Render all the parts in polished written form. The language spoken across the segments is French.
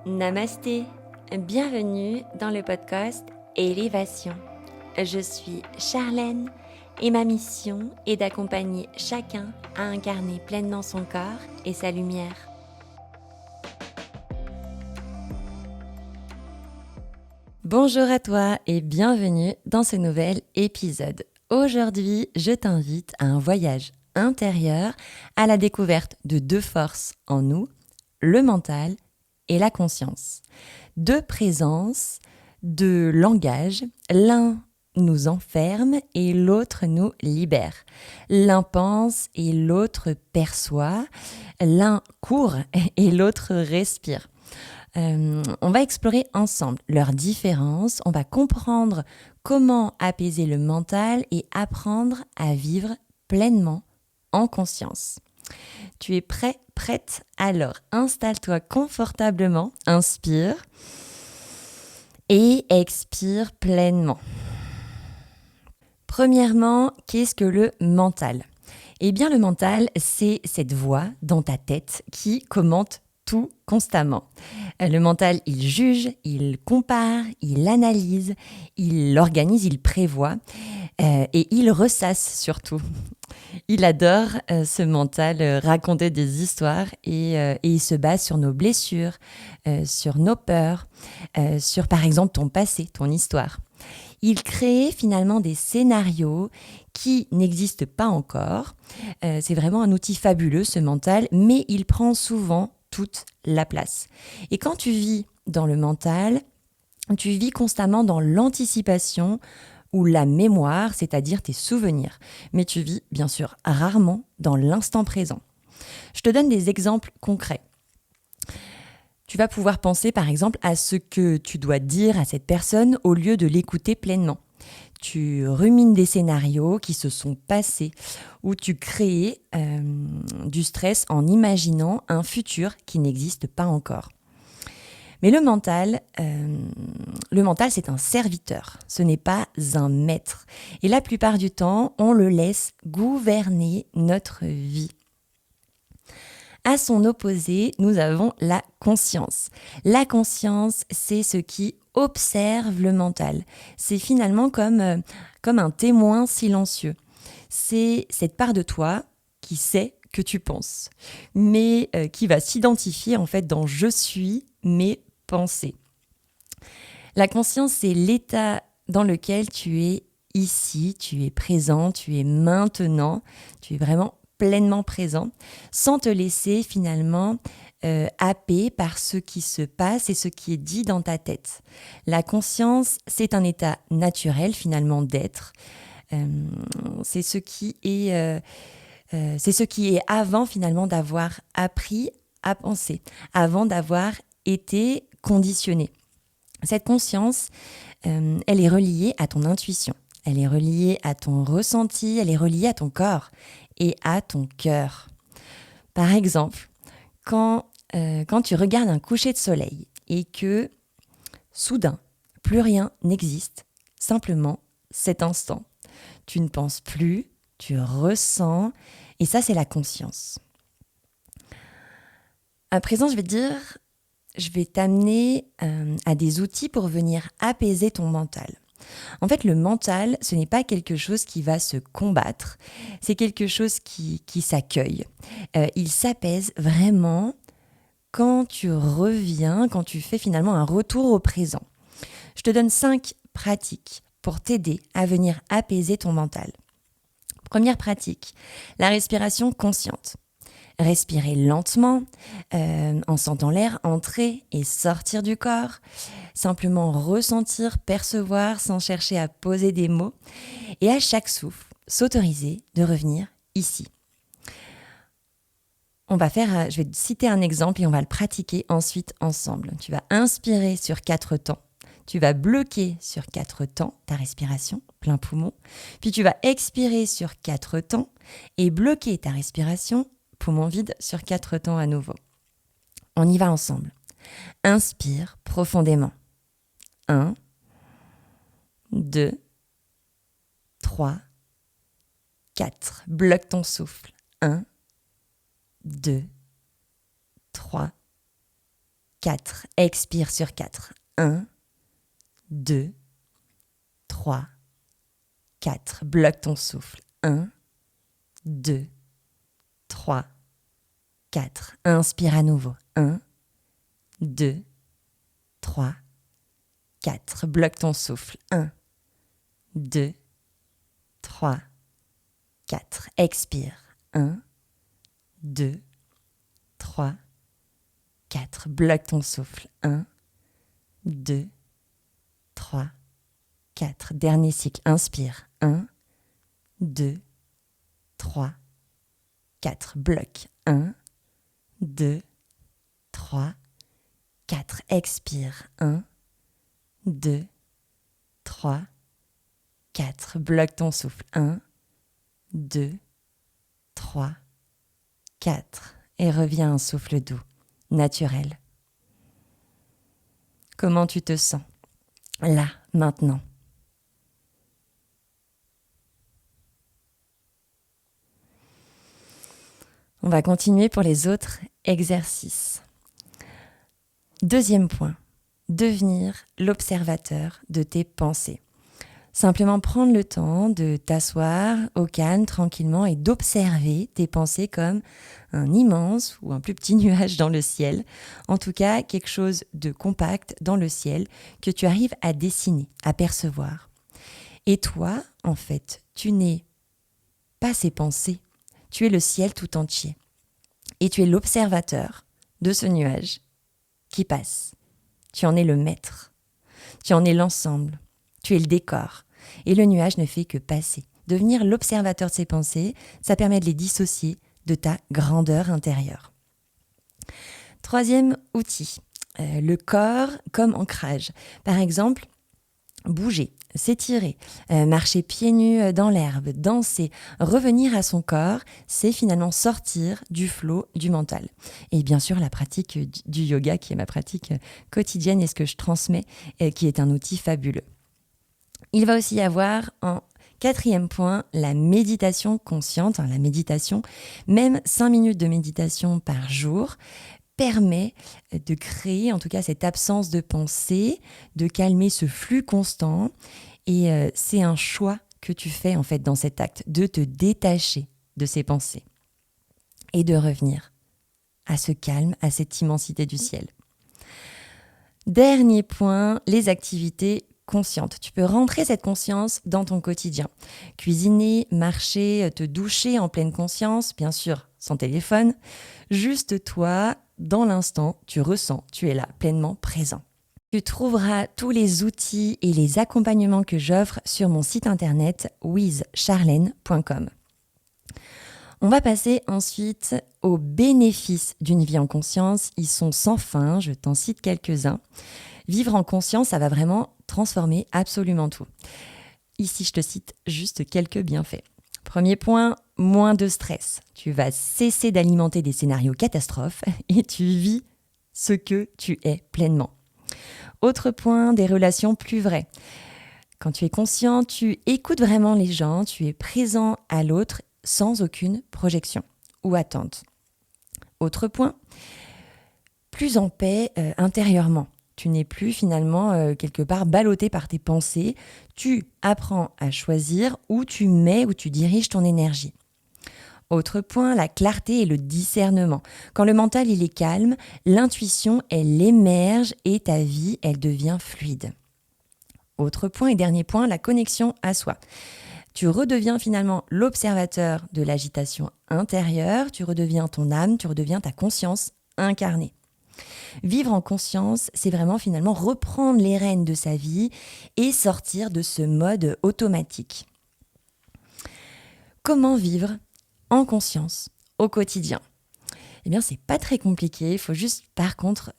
Namasté, bienvenue dans le podcast Élévation. Je suis Charlène et ma mission est d'accompagner chacun à incarner pleinement son corps et sa lumière. Bonjour à toi et bienvenue dans ce nouvel épisode. Aujourd'hui, je t'invite à un voyage intérieur à la découverte de deux forces en nous, le mental et la conscience. Deux présences, deux langages, l'un nous enferme et l'autre nous libère. L'un pense et l'autre perçoit, l'un court et l'autre respire. On va explorer ensemble leurs différences, on va comprendre comment apaiser le mental et apprendre à vivre pleinement en conscience. Tu es prêt, prête? Alors installe-toi confortablement, inspire et expire pleinement. Premièrement, qu'est-ce que le mental ? Eh bien, le mental, c'est cette voix dans ta tête qui commente tout constamment. Le mental, il juge, il compare, il analyse, il organise, il prévoit et il ressasse surtout. Il adore, ce mental, raconter des histoires et il se base sur nos blessures, sur nos peurs, sur par exemple ton passé, ton histoire. Il crée finalement des scénarios qui n'existent pas encore. C'est vraiment un outil fabuleux ce mental, mais il prend souvent toute la place. Et quand tu vis dans le mental, tu vis constamment dans l'anticipation ou la mémoire, c'est-à-dire tes souvenirs. Mais tu vis bien sûr rarement dans l'instant présent. Je te donne des exemples concrets. Tu vas pouvoir penser par exemple à ce que tu dois dire à cette personne au lieu de l'écouter pleinement. Tu rumines des scénarios qui se sont passés ou tu crées du stress en imaginant un futur qui n'existe pas encore. Mais le mental, c'est un serviteur, ce n'est pas un maître. Et la plupart du temps, on le laisse gouverner notre vie. À son opposé, nous avons la conscience. La conscience, c'est ce qui observe le mental. C'est finalement comme un témoin silencieux. C'est cette part de toi qui sait que tu penses, mais qui va s'identifier en fait dans « je suis » mes pensées. La conscience, c'est l'état dans lequel tu es ici, tu es présent, tu es maintenant, tu es vraiment pleinement présent, sans te laisser finalement happer par ce qui se passe et ce qui est dit dans ta tête. La conscience, c'est un état naturel finalement d'être. C'est ce qui est avant finalement d'avoir appris à penser, avant d'avoir été conditionné. Cette conscience, elle est reliée à ton intuition, elle est reliée à ton ressenti, elle est reliée à ton corps et à ton cœur. Par exemple, quand tu regardes un coucher de soleil et que soudain, plus rien n'existe, simplement cet instant, tu ne penses plus, tu ressens, et ça c'est la conscience. À présent, je vais t'amener à des outils pour venir apaiser ton mental. En fait, le mental, ce n'est pas quelque chose qui va se combattre, c'est quelque chose qui s'accueille. Il s'apaise vraiment quand tu reviens, quand tu fais finalement un retour au présent. Je te donne 5 pratiques pour t'aider à venir apaiser ton mental. Première pratique, la respiration consciente. Respirer lentement, en sentant l'air entrer et sortir du corps. Simplement ressentir, percevoir sans chercher à poser des mots. Et à chaque souffle, s'autoriser de revenir ici. Je vais te citer un exemple et on va le pratiquer ensuite ensemble. Tu vas inspirer sur 4 temps. Tu vas bloquer sur 4 temps ta respiration, plein poumon. Puis tu vas expirer sur 4 temps et bloquer ta respiration, poumon vide, sur 4 temps à nouveau. On y va ensemble. Inspire profondément. 1, 2, 3, 4. Bloque ton souffle. 1, 2, 3, 4. Expire sur 4. 1, 2, 3, 4. Bloque ton souffle. 1, 2, 3, 4. Inspire à nouveau. 1, 2, 3, 4. Bloque ton souffle. 1, 2, 3, 4. Expire. 1, 2, 3, 4. Bloque ton souffle. 1, 2, 3, 4. Dernier cycle. Inspire. 1, 2, 3, 4. Bloque. 1, 2, 3, 4. Expire. 1, 2, 3, 4. Bloque ton souffle. 1, 2, 3, 4. Et reviens à un souffle doux, naturel. Comment tu te sens là, maintenant? On va continuer pour les autres exercices. Deuxième point, devenir l'observateur de tes pensées. Simplement prendre le temps de t'asseoir au calme, tranquillement, et d'observer tes pensées comme un immense ou un plus petit nuage dans le ciel. En tout cas, quelque chose de compact dans le ciel que tu arrives à dessiner, à percevoir. Et toi, en fait, tu n'es pas ces pensées. Tu es le ciel tout entier. Et tu es l'observateur de ce nuage qui passe. Tu en es le maître. Tu en es l'ensemble. Tu es le décor. Et le nuage ne fait que passer. Devenir l'observateur de ses pensées, ça permet de les dissocier de ta grandeur intérieure. Troisième outil, le corps comme ancrage. Par exemple, bouger, s'étirer, marcher pieds nus dans l'herbe, danser, revenir à son corps, c'est finalement sortir du flot du mental. Et bien sûr, la pratique du yoga, qui est ma pratique quotidienne et ce que je transmets, qui est un outil fabuleux. Il va aussi y avoir en quatrième point la méditation consciente. La méditation, même 5 minutes de méditation par jour, permet de créer en tout cas cette absence de pensée, de calmer ce flux constant. Et c'est un choix que tu fais en fait dans cet acte, de te détacher de ces pensées et de revenir à ce calme, à cette immensité du ciel. Dernier point, les activités consciente. Tu peux rentrer cette conscience dans ton quotidien. Cuisiner, marcher, te doucher en pleine conscience, bien sûr, sans téléphone. Juste toi, dans l'instant, tu ressens, tu es là, pleinement présent. Tu trouveras tous les outils et les accompagnements que j'offre sur mon site internet withcharlène.com. On va passer ensuite aux bénéfices d'une vie en conscience. Ils sont sans fin, je t'en cite quelques-uns. Vivre en conscience, ça va vraiment transformer absolument tout. Ici, je te cite juste quelques bienfaits. Premier point, moins de stress. Tu vas cesser d'alimenter des scénarios catastrophes et tu vis ce que tu es pleinement. Autre point, des relations plus vraies. Quand tu es conscient, tu écoutes vraiment les gens, tu es présent à l'autre sans aucune projection ou attente. Autre point, plus en paix intérieurement. Tu n'es plus finalement quelque part ballotté par tes pensées. Tu apprends à choisir où tu mets, où tu diriges ton énergie. Autre point, la clarté et le discernement. Quand le mental il est calme, l'intuition elle émerge et ta vie elle devient fluide. Autre point et dernier point, la connexion à soi. Tu redeviens finalement l'observateur de l'agitation intérieure, tu redeviens ton âme, tu redeviens ta conscience incarnée. Vivre en conscience, c'est vraiment finalement reprendre les rênes de sa vie et sortir de ce mode automatique. Comment vivre en conscience au quotidien ? Eh bien, c'est pas très compliqué. Il faut juste, par contre,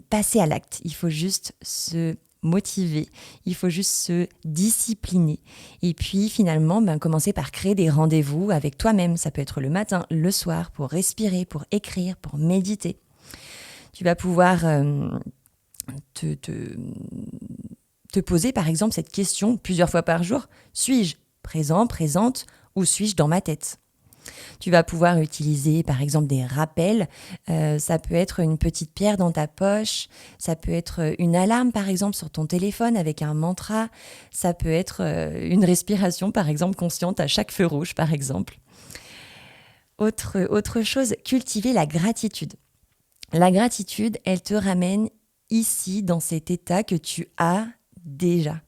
passer à l'acte. Il faut juste se motiver. Il faut juste se discipliner. Et puis, finalement, commencer par créer des rendez-vous avec toi-même. Ça peut être le matin, le soir, pour respirer, pour écrire, pour méditer. Tu vas pouvoir te poser, par exemple, cette question plusieurs fois par jour. Suis-je présent, présente, ou suis-je dans ma tête ? Tu vas pouvoir utiliser par exemple des rappels. Ça peut être une petite pierre dans ta poche, ça peut être une alarme par exemple sur ton téléphone avec un mantra, ça peut être une respiration par exemple consciente à chaque feu rouge par exemple. Autre chose, cultiver la gratitude. La gratitude, elle te ramène ici dans cet état que tu as déjà,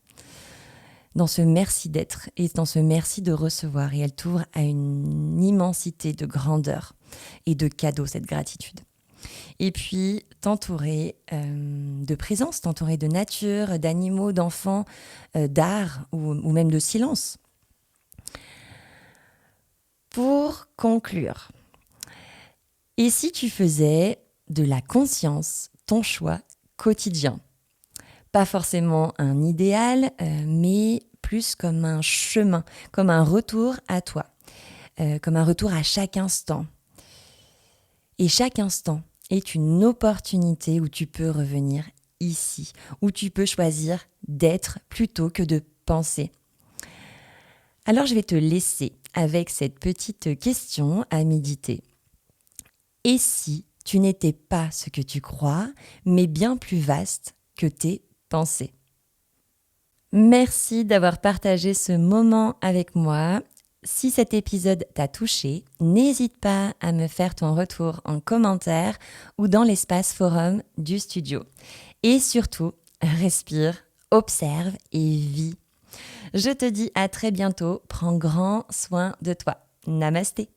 dans ce merci d'être et dans ce merci de recevoir. Et elle t'ouvre à une immensité de grandeur et de cadeaux, cette gratitude. Et puis, t'entourer de présence, t'entourer de nature, d'animaux, d'enfants, d'art ou même de silence. Pour conclure, et si tu faisais de la conscience ton choix quotidien ? Pas forcément un idéal, mais plus comme un chemin, comme un retour à toi, comme un retour à chaque instant. Et chaque instant est une opportunité où tu peux revenir ici, où tu peux choisir d'être plutôt que de penser. Alors je vais te laisser avec cette petite question à méditer. Et si tu n'étais pas ce que tu crois, mais bien plus vaste que tes pensées ? Merci d'avoir partagé ce moment avec moi. Si cet épisode t'a touché, n'hésite pas à me faire ton retour en commentaire ou dans l'espace forum du studio. Et surtout, respire, observe et vis. Je te dis à très bientôt. Prends grand soin de toi. Namasté.